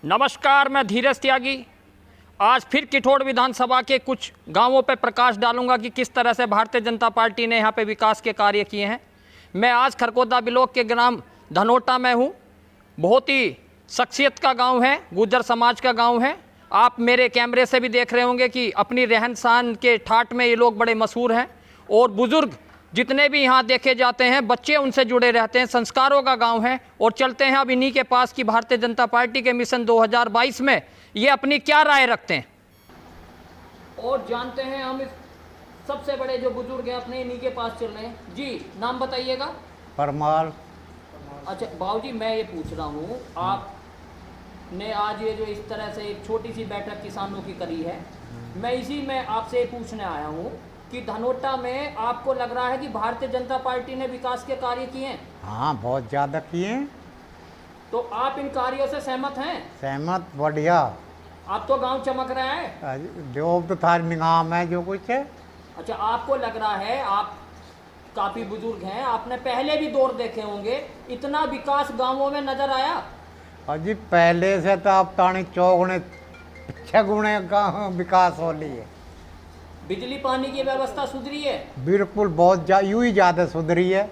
नमस्कार, मैं धीरज त्यागी। आज फिर किठोड़ विधानसभा के कुछ गांवों पर प्रकाश डालूंगा कि किस तरह से भारतीय जनता पार्टी ने यहां पे विकास के कार्य किए हैं। मैं आज खरकोदा ब्लॉक के ग्राम धनोटा में हूं। बहुत ही शख्सियत का गांव है, गुर्जर समाज का गांव है। आप मेरे कैमरे से भी देख रहे होंगे कि अपनी रहन सहन के ठाट में ये लोग बड़े मशहूर हैं और बुजुर्ग जितने भी यहाँ देखे जाते हैं बच्चे उनसे जुड़े रहते हैं। संस्कारों का गांव है। और चलते हैं अब इन्हीं के पास कि भारतीय जनता पार्टी के मिशन 2022 में ये अपनी क्या राय रखते हैं और जानते हैं। हम इस सबसे बड़े जो बुजुर्ग हैं अपने इन्हीं के पास चल रहे हैं। जी, नाम बताइएगा। परमाल। अच्छा बाबूजी, मैं ये पूछ रहा हूँ, आपने आज ये जो इस तरह से एक छोटी सी बैठक किसानों की करी है, मैं इसी में आपसे ये पूछने आया हूँ कि धनोटा में आपको लग रहा है कि भारतीय जनता पार्टी ने विकास के कार्य किए हैं? हाँ, बहुत ज़्यादा किए हैं। तो आप इन कार्यों से सहमत हैं? सहमत, बढ़िया। आप तो गांव चमक रहा है। जो तो था निगाह में जो कुछ है। अच्छा, आपको लग रहा है, आप काफी बुजुर्ग हैं, आपने पहले भी दौर देखे होंगे, इतना विकास गांवों में नजर आया? अजी पहले से तो अब तानी चौगुने 6 गुणे का विकास हो रही है। बिजली पानी की व्यवस्था सुधरी है? बिल्कुल, बहुत यूं ही ज़्यादा सुधरी है।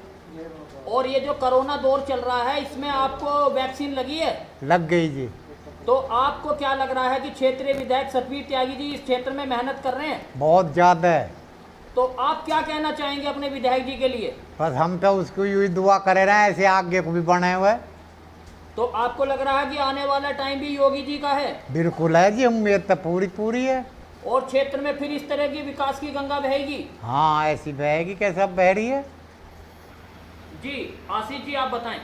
और ये जो कोरोना दौर चल रहा है इसमें आपको वैक्सीन लगी है? लग गई जी। तो आपको क्या लग रहा है कि क्षेत्रीय विधायक सतवीर त्यागी जी इस क्षेत्र में मेहनत कर रहे हैं? बहुत ज़्यादा है। तो आप क्या कहना चाहेंगे अपने विधायक जी के लिए? बस हम तो उसको यूँ ही दुआ करे रहे हैं, ऐसे आगे को भी बने हुए। तो आपको लग रहा है कि आने वाला टाइम भी योगी जी का है? बिल्कुल है जी, उम्मीद तो पूरी है। और क्षेत्र में फिर इस तरह की विकास की गंगा बहेगी? हाँ, ऐसी बहेगी, कैसे बह रही है। जी आशीष जी, आप बताएं।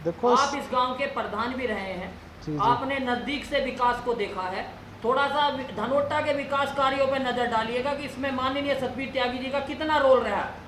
देखो, आप इस गांव के प्रधान भी रहे हैं, जी। आपने नजदीक से विकास को देखा है। थोड़ा सा धनोटा के विकास कार्यों पर नजर डालिएगा कि इसमें माननीय सतवीर त्यागी जी का कितना रोल रहा है।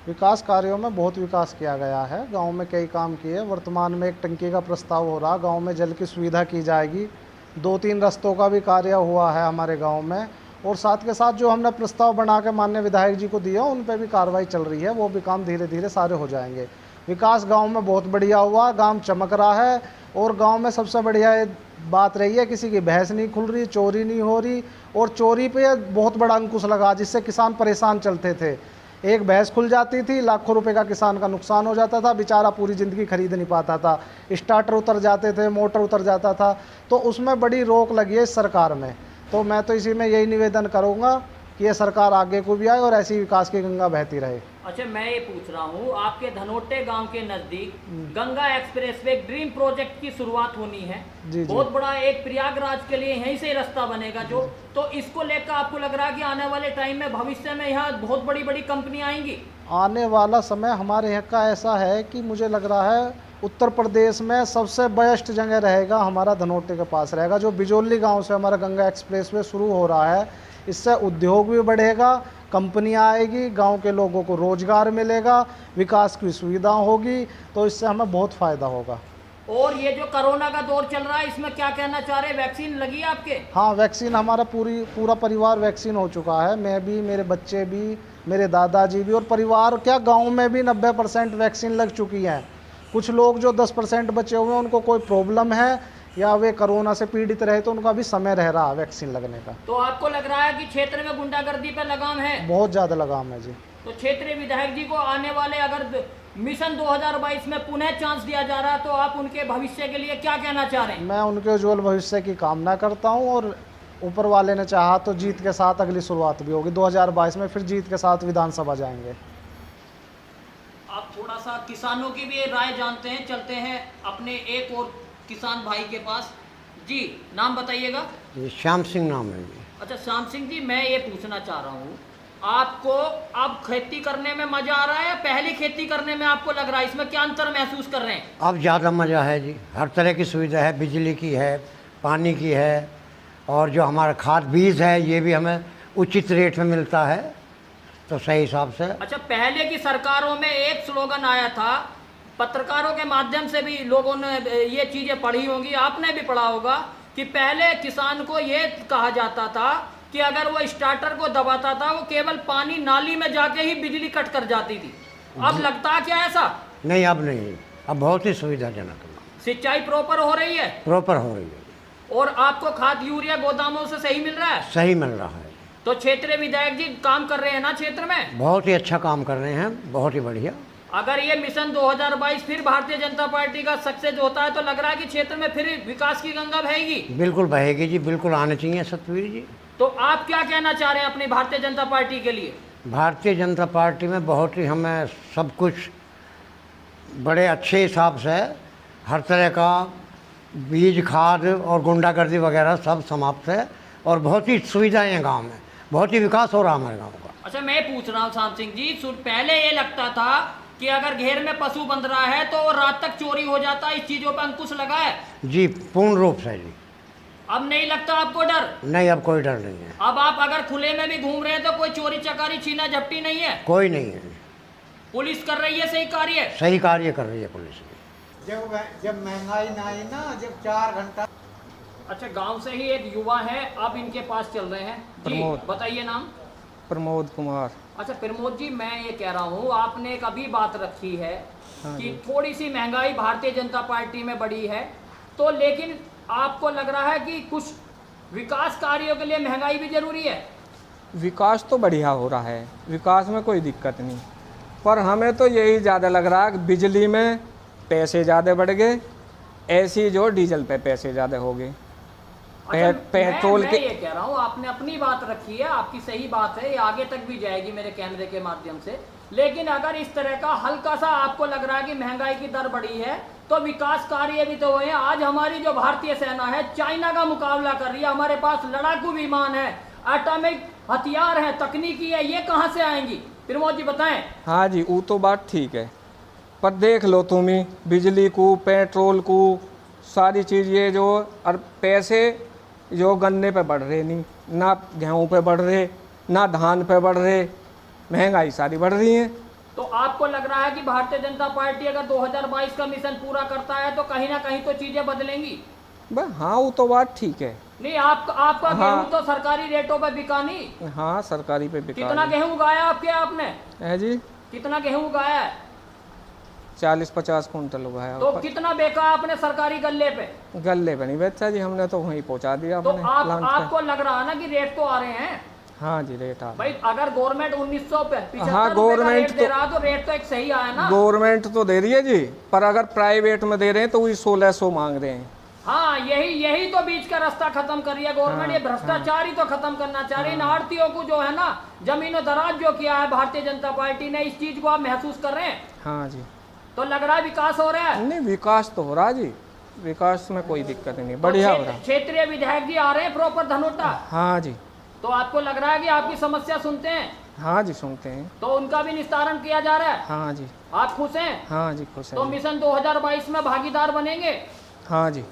विकास कार्यों में बहुत विकास किया गया है। गांव में कई काम किए। वर्तमान में एक टंकी का प्रस्ताव हो रहा, गांव में जल की सुविधा की जाएगी। 2-3 रस्तों का भी कार्य हुआ है हमारे गांव में। और साथ के साथ जो हमने प्रस्ताव बना के माननीय विधायक जी को दिया, उन पर भी कार्रवाई चल रही है। वो भी काम धीरे धीरे सारे हो जाएंगे। विकास गांव में बहुत बढ़िया हुआ, गांव चमक रहा है। और गांव में सबसे बढ़िया बात रही है, किसी की भैंस नहीं खुल रही, चोरी नहीं हो रही। और चोरी पे बहुत बड़ा अंकुश लगा, जिससे किसान परेशान चलते थे। एक भैंस खुल जाती थी, लाखों रुपए का किसान का नुकसान हो जाता था, बेचारा पूरी ज़िंदगी खरीद नहीं पाता था। स्टार्टर उतर जाते थे, मोटर उतर जाता था। तो उसमें बड़ी रोक लगी है इस सरकार में। तो मैं तो इसी में यही निवेदन करूँगा कि ये सरकार आगे को भी आए और ऐसी विकास की गंगा बहती रहे। अच्छा, मैं ये पूछ रहा हूँ, आपके धनोटे गांव के नजदीक गंगा एक्सप्रेसवे ड्रीम प्रोजेक्ट की शुरुआत होनी है। जी। बहुत बड़ा एक प्रयागराज के लिए यहीं से रास्ता बनेगा जो, तो इसको लेकर आपको लग रहा है कि आने वाले टाइम में भविष्य में यहाँ बहुत बड़ी बड़ी कंपनियां आएंगी? आने वाला समय हमारे यहाँ का ऐसा है कि मुझे लग रहा है उत्तर प्रदेश में सबसे बेस्ट जगह रहेगा हमारा धनोटे के पास रहेगा। जो बिजोली गांव से हमारा गंगा एक्सप्रेसवे शुरू हो रहा है, इससे उद्योग भी बढ़ेगा, कंपनियां आएगी, गांव के लोगों को रोजगार मिलेगा, विकास की सुविधा होगी। तो इससे हमें बहुत फ़ायदा होगा। और ये जो कोरोना का दौर चल रहा है, इसमें क्या कहना चाह रहे हैं? वैक्सीन लगी है आपके? हाँ, वैक्सीन हमारा पूरा परिवार वैक्सीन हो चुका है। मैं भी, मेरे बच्चे भी, मेरे दादाजी भी। और परिवार क्या, गांव में भी 90% वैक्सीन लग चुकी है। कुछ लोग जो 10% बचे हुए हैं, उनको कोई प्रॉब्लम है या वे कोरोना से पीड़ित रहे, तो उनका भी समय रह रहा है वैक्सीन लगने का। तो आपको लग रहा है कि क्षेत्र में गुंडागर्दी पर लगाम है? बहुत ज़्यादा लगाम है जी। तो क्षेत्रीय विधायक जी को आने वाले अगर मिशन 2022 में पुनः चांस दिया जा रहा है, तो आप उनके भविष्य के लिए क्या कहना चाह रहे हैं? मैं उनके उज्जवल भविष्य की कामना करता हूं। और ऊपर वाले ने चाहा तो जीत के साथ अगली शुरुआत भी होगी। 2022 में फिर जीत के साथ विधानसभा जाएंगे। आप थोड़ा सा किसानों की भी राय जानते हैं, चलते हैं अपने एक और किसान भाई के पास। जी, नाम बताइएगा। ये श्याम सिंह नाम है जी। अच्छा श्याम सिंह जी, मैं ये पूछना चाह रहा हूँ, आपको अब खेती करने में मजा आ रहा है या पहली खेती करने में आपको लग रहा है, इसमें क्या अंतर महसूस कर रहे हैं? अब ज़्यादा मज़ा है जी। हर तरह की सुविधा है, बिजली की है, पानी की है, और जो हमारा खाद बीज है ये भी हमें उचित रेट में मिलता है, तो सही हिसाब से। अच्छा, पहले की सरकारों में एक स्लोगन आया था, पत्रकारों के माध्यम से भी लोगों ने ये चीज़ें पढ़ी होंगी, आपने भी पढ़ा होगा, कि पहले किसान को ये कहा जाता था कि अगर वो स्टार्टर को दबाता था, वो केवल पानी नाली में जाके ही बिजली कट कर जाती थी। अब लगता है क्या ऐसा? नहीं, अब नहीं, अब बहुत ही सुविधाजनक है। सिंचाई प्रॉपर हो रही है? प्रॉपर हो रही है। और आपको खाद यूरिया गोदामों से सही मिल रहा है? सही मिल रहा है। तो क्षेत्रीय विधायक जी काम कर रहे हैं ना क्षेत्र में? बहुत ही अच्छा काम कर रहे हैं, बहुत ही बढ़िया। अगर ये मिशन 2022 फिर भारतीय जनता पार्टी का सक्सेस होता है तो लग रहा है कि क्षेत्र में फिर विकास की गंगा बहेगी। बिल्कुल बहेगी जी, बिल्कुल आने चाहिए सतवीर जी। तो आप क्या कहना चाह रहे हैं अपनी भारतीय जनता पार्टी के लिए? भारतीय जनता पार्टी में बहुत ही हमें सब कुछ बड़े अच्छे हिसाब से, हर तरह का बीज खाद और गुंडागर्दी वगैरह सब समाप्त है और बहुत ही सुविधाएं हैं गांव में, बहुत ही विकास हो रहा है हमारे गांव का। अच्छा, मैं पूछ रहा हूँ शाम सिंह जी, पहले ये लगता था कि अगर घेर में पशु बंध रहा है तो रात तक चोरी हो जाता है, इस चीजों पर अंकुश लगा है? जी पूर्ण रूप से जी। अब नहीं लगता आपको डर? नहीं, अब कोई डर नहीं है। अब आप अगर खुले में भी घूम रहे हैं तो कोई चोरी चकारी छीना झपटी नहीं है? कोई नहीं है। पुलिस कर रही है सही कार्य? सही कार्य कर रही है पुलिस। जब महंगाई ना आई ना, जब 4 घंटा। अच्छा, गांव से ही एक युवा है, आप इनके पास चल रहे हैं जी, प्रमोद। बताइए नाम। प्रमोद कुमार। अच्छा प्रमोद जी, मैं ये कह रहा हूँ, आपने एक अभी बात रखी है कि थोड़ी सी महंगाई भारतीय जनता पार्टी में बढ़ी है, तो लेकिन आपको लग रहा है कि कुछ विकास कार्यों के लिए महंगाई भी जरूरी है? विकास तो बढ़िया हो रहा है, विकास में कोई दिक्कत नहीं, पर हमें तो यही ज़्यादा लग रहा है कि बिजली में पैसे ज़्यादा बढ़ गए, ऐसी जो डीजल पे पैसे ज़्यादा हो गए। पेट्रोल मैं के ये कह रहा हूँ, आपने अपनी बात रखी है, आपकी सही बात है, ये आगे तक भी जाएगी मेरे कैमरे के माध्यम से, लेकिन अगर इस तरह का हल्का सा आपको लग रहा है कि महंगाई की दर बढ़ी है तो विकास कार्य भी तो हुए हैं। आज हमारी जो भारतीय सेना है चाइना का मुकाबला कर रही है, हमारे पास लड़ाकू विमान है, एटॉमिक हथियार है, तकनीकी है, ये कहाँ से आएंगी? प्रमोद जी बताएं। हाँ जी, वो तो बात ठीक है, पर देख लो तुम ही, बिजली को, पेट्रोल को, सारी चीज़ ये जो, और पैसे जो गन्ने पे बढ़ रहे नहीं, ना गेहूँ पे बढ़ रहे, ना धान पे बढ़ रहे, महंगाई सारी बढ़ रही है। तो आपको लग रहा है कि भारतीय जनता पार्टी अगर 2022 का मिशन पूरा करता है तो कहीं ना कहीं तो चीजें बदलेंगी? बस हाँ, वो तो बात ठीक है। नहीं, आपका हाँ। गेहूं तो सरकारी रेटों पर बिका नहीं? हाँ, सरकारी पे बिका कितना गेहूं उगाया आपने? है जी, कितना गेहूं उगाया है? 40-50 कुंटल उगाया। तो कितना बेचा आपने सरकारी गल्ले पे? गले पे नहीं बेचा जी, हमने तो वहीं पहुंचा दिया तो अपने प्लांट पे। आपको लग रहा है ना कि रेट तो आ रहे हैं? हाँ जी, रेट आ भाई अगर गवर्नमेंट 1975 हाँ, गवर्नमेंट दे रहा तो रेट तो एक सही आया ना? गवर्नमेंट तो दे रही है जी, पर अगर प्राइवेट में दे रहे हैं तो वही 1600 मांग रहे हैं। हाँ, यही तो बीच का रास्ता खत्म कर रही है गवर्नमेंट। ये भ्रष्टाचार ही तो खत्म करना चाह रही है। इन आड़तियों को जो है ना, जमीनों दराज जो किया है भारतीय जनता पार्टी ने, इस चीज को आप महसूस कर रहे हैं? हाँ जी। तो लग रहा है विकास हो रहा है? नहीं, विकास तो हो रहा है जी, विकास में कोई दिक्कत नहीं, बढ़िया हो रहा है। क्षेत्रीय विधायक जी आ रहे हैं प्रॉपर धनोटा? हाँ जी। तो आपको लग रहा है कि आपकी समस्या सुनते हैं? हाँ जी, सुनते हैं। तो उनका भी निस्तारण किया जा रहा है? हाँ जी। आप खुश हैं? हाँ जी, खुश तो है। मिशन 2022 में भागीदार बनेंगे? हाँ जी।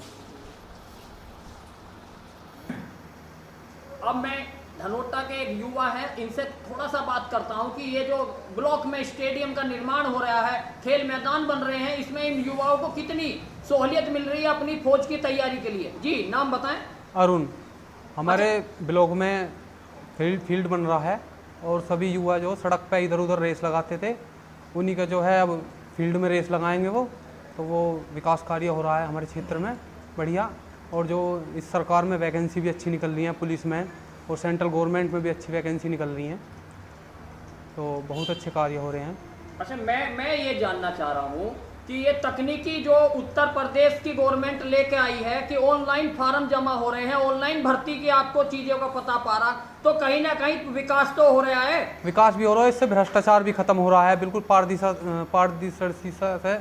अब मैं धनोटा के एक युवा हैं, इनसे थोड़ा सा बात करता हूं कि ये जो ब्लॉक में स्टेडियम का निर्माण हो रहा है, खेल मैदान बन रहे हैं, इसमें इन युवाओं को कितनी सहूलियत मिल रही है अपनी फौज की तैयारी के लिए? जी नाम बताएं। अरुण, हमारे ब्लॉक में फील्ड बन रहा है और सभी युवा जो सड़क पे इधर उधर रेस लगाते थे, उन्हीं का जो है अब फील्ड में रेस लगाएंगे वो, तो वो विकास कार्य हो रहा है हमारे क्षेत्र में बढ़िया। और जो इस सरकार में वैकेंसी भी अच्छी निकल रही हैं पुलिस में, और सेंट्रल गवर्नमेंट में भी अच्छी वैकेंसी निकल रही हैं, तो बहुत अच्छे कार्य हो रहे हैं। अच्छा, मैं ये जानना चाह रहा हूँ कि ये तकनीकी जो उत्तर प्रदेश की गवर्नमेंट लेके आई है कि ऑनलाइन फार्म जमा हो रहे हैं, ऑनलाइन भर्ती की आपको चीज़ों का पता पा रहा, तो कहीं ना कहीं विकास तो हो रहा है? विकास भी हो रहा है, इससे भ्रष्टाचार भी खत्म हो रहा है, बिल्कुल पारदर्शिता से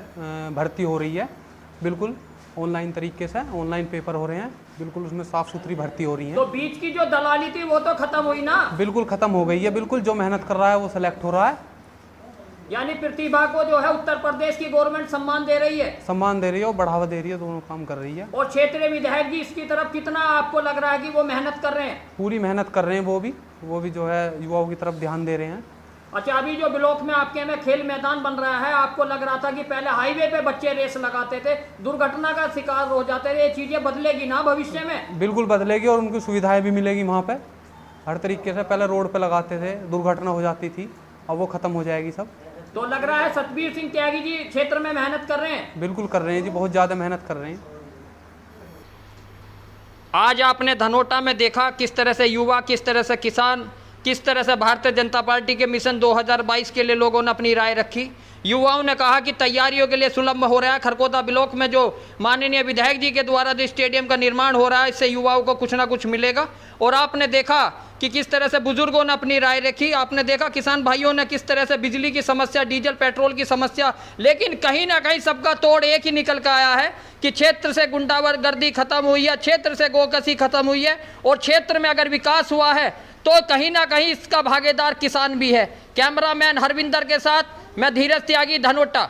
भर्ती हो रही है, बिल्कुल ऑनलाइन तरीके से ऑनलाइन पेपर हो रहे हैं, बिल्कुल उसमें साफ सुथरी भर्ती हो रही है। तो बीच की जो दलाली थी वो तो खत्म हुई ना? बिल्कुल खत्म हो गई है, बिल्कुल जो मेहनत कर रहा है वो सिलेक्ट हो रहा है। यानी प्रतिभा को जो है उत्तर प्रदेश की गवर्नमेंट सम्मान दे रही है? सम्मान दे रही है और बढ़ावा दे रही है, दोनों काम कर रही है। और क्षेत्रीय विधायक जी इसकी तरफ कितना आपको लग रहा है कि वो मेहनत कर रहे हैं? पूरी मेहनत कर रहे हैं वो भी जो है युवाओं की तरफ ध्यान दे रहे हैं। अच्छा, अभी जो ब्लॉक में आपके में खेल मैदान बन रहा है, आपको लग रहा था कि पहले हाईवे पे बच्चे रेस लगाते थे, दुर्घटना का शिकार हो जाते थे, ये चीजें बदलेगी ना भविष्य में? बिल्कुल बदलेगी और उनको सुविधाएं भी मिलेगी वहाँ पे हर तरीके से। पहले रोड पे लगाते थे, दुर्घटना हो जाती थी, अब वो खत्म हो जाएगी सब। तो लग रहा है सतबीर सिंह त्यागी जी क्षेत्र में मेहनत कर रहे हैं? बिल्कुल कर रहे हैं जी, बहुत ज़्यादा मेहनत कर रहे हैं। आज आपने धनोटा में देखा किस तरह से युवा, किस तरह से किसान, किस तरह से भारतीय जनता पार्टी के मिशन 2022 के लिए लोगों ने अपनी राय रखी। युवाओं ने कहा कि तैयारियों के लिए सुलभ हो रहा है। खरकोदा ब्लॉक में जो माननीय विधायक जी के द्वारा जो स्टेडियम का निर्माण हो रहा है, इससे युवाओं को कुछ ना कुछ मिलेगा। और आपने देखा कि किस तरह से बुजुर्गों ने अपनी राय रखी। आपने देखा किसान भाइयों ने किस तरह से बिजली की समस्या, डीजल पेट्रोल की समस्या, लेकिन कहीं ना कहीं सबका तोड़ एक ही निकल कर आया है कि क्षेत्र से गुंडागर्दी खत्म हुई है, क्षेत्र से गोकशी खत्म हुई है, और क्षेत्र में अगर विकास हुआ है तो कहीं ना कहीं इसका भागीदार किसान भी है। कैमरामैन हरविंदर के साथ मैं धीरज त्यागी, धनोटा।